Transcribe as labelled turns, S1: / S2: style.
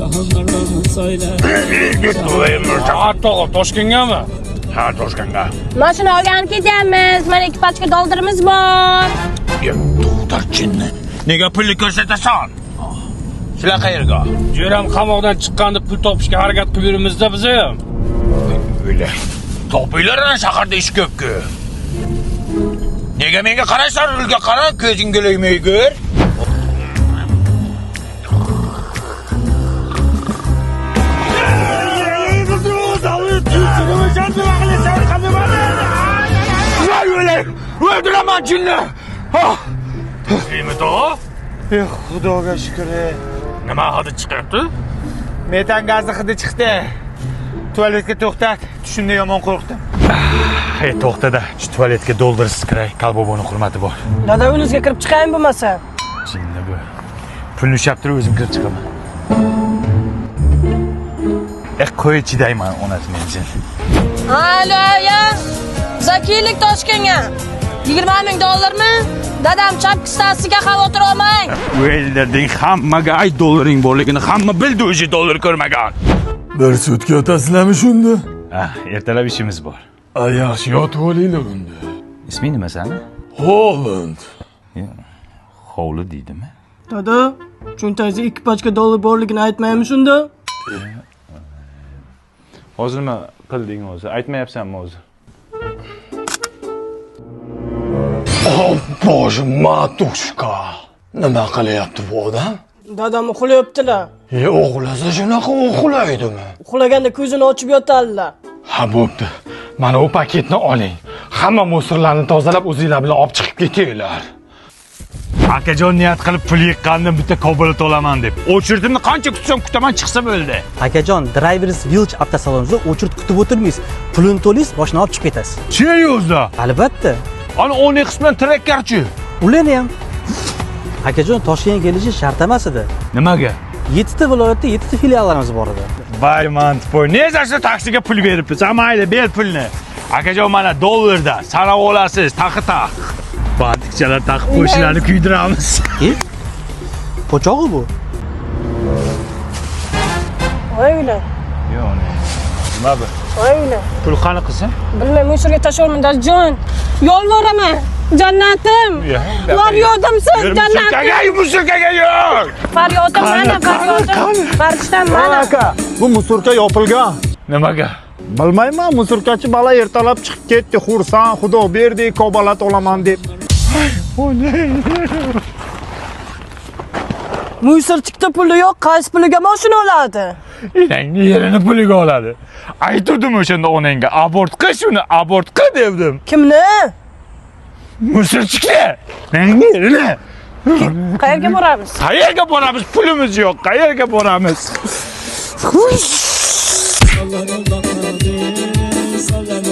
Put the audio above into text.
S1: Şahınlarımı söyle.
S2: Toshkentgami?
S3: Ha, Toshkentga.
S4: Mashina olganib ketyapmiz. Mana 2 pachka doldirimiz bor.
S3: To'xtarchinni. Nega pulni ko'rsatasan? Shular qayerga?
S2: Jo'ram qamoqdan chiqqanda pul topishga harakat qilib yuribmiz-da biz ham.
S3: Öyle. Topiylarına shaharda ish ko'p-ku. Nega menga qaraysan, rulga qara, ko'zing g'o'laymay ko'r. Öldüremem cinni.
S2: Nima to?
S5: Xudoga shukr.
S2: Nima hidi chiqyapti?
S5: Metan gazi hidi chiqdi. Tualetga to'xtat. Tushunda yomon qo'rqdim.
S3: To'xtada. Shu tualetga doldursiz kiray. Kalboboni hurmati bor.
S6: Dada uyingizga kirib chiqayin bo'lmasa.
S3: Jinni bu. Pulni ushlab turib o'zim kirib chiqaman. Qo'y chidayman onasi men jin.
S6: Alo ya. Zakiylik Toshkentga. 20 ming dollarmi? Dadam chapki stasiyaga xavotir olmang.
S3: Bu ellarding hammaga ay dollaring borligini hamma bildi, o'zi dollar ko'rmagan.
S7: Bir sutka otasizlarmi shunda?
S3: Ertalab ishimiz bor.
S7: Yaxshi yotib olinglar unda.
S3: Isming nima sani?
S7: Holland.
S3: Hovli deydimi?
S6: Dada, cho'ntagingizda 2 pachka dollar borligini aytmaymi shunda?
S3: Hozir nima qilding o'zi? Aytmayapsanmi o'zi?
S7: Oh, boje, matushka. Nima qilyapti bu odam?
S6: Dadam uxlayaptilar.
S7: O'g'lasa shunaqa uxlaydimi?
S6: Uxlaganda ko'zini ochib yotadilar.
S7: Ha, bo'pti. Mana u paketni oling. Hamma musorlarni tozalab o'zinglar bilan olib chiqib ketinglar.
S3: Akajon niyat qilib pul yiqqandan bitta Cobalt olaman deb. O'chirdimni qancha kutsam kutaman chiqsa bo'ldi.
S8: Akajon, Drivers Village avtosalonida o'chirt kutib o'tirmaysiz. Pulini to'laysiz, mashina olib chiqib ketasiz.
S3: Chay o'zda.
S8: Albatta.
S3: Ana Onyx bilan Trackerchi.
S8: Ularni ham. Akajon, Toshkentga kelishi shart emas edi.
S3: Nimaga?
S8: 7 ta viloyatda 7 ta filiallarimiz bor edi.
S3: Voy mantpoy. Nezasi taksiga pul beribsiz? Mayli, ber pulni. Akajon mana dollarda sanab olasiz, taqi-taq. Batikchalar taqib qo'shlarni kuydiramiz.
S8: Po'chog'i bu.
S6: Oyla.
S3: Yo'q, nima bu?
S6: Oyla.
S3: Pul qani qilsin?
S6: Bilmay, musorga tashlamayman, dajon. Yolvoraman. Jannatim. Faryodim-siz, jannatim.
S3: Musurkaga yo'q.
S6: Faryodim mana, faryodim. Farishtam mana.
S5: Aka, bu musorka yopilgan.
S3: Nimaga?
S5: Bilmayman, musorkachi bola ertalab chiqib ketdi, xursand, xudo berdi, kobalat olaman deb.
S6: Musorchikda puli yo'q, qaysi puliga mashina oladi?
S3: Enangni yerini puliga oladi. Aytdim o'shanda onangga, abort qil shuni, abort qil devdim.
S6: Kimni?
S3: Musurchikni. Enangni yerini.
S6: Qayerga boramiz?
S3: Qayerga boramiz? Pulimiz yo'q. Qayerga boramiz?
S1: Sallanın bana de, sallanın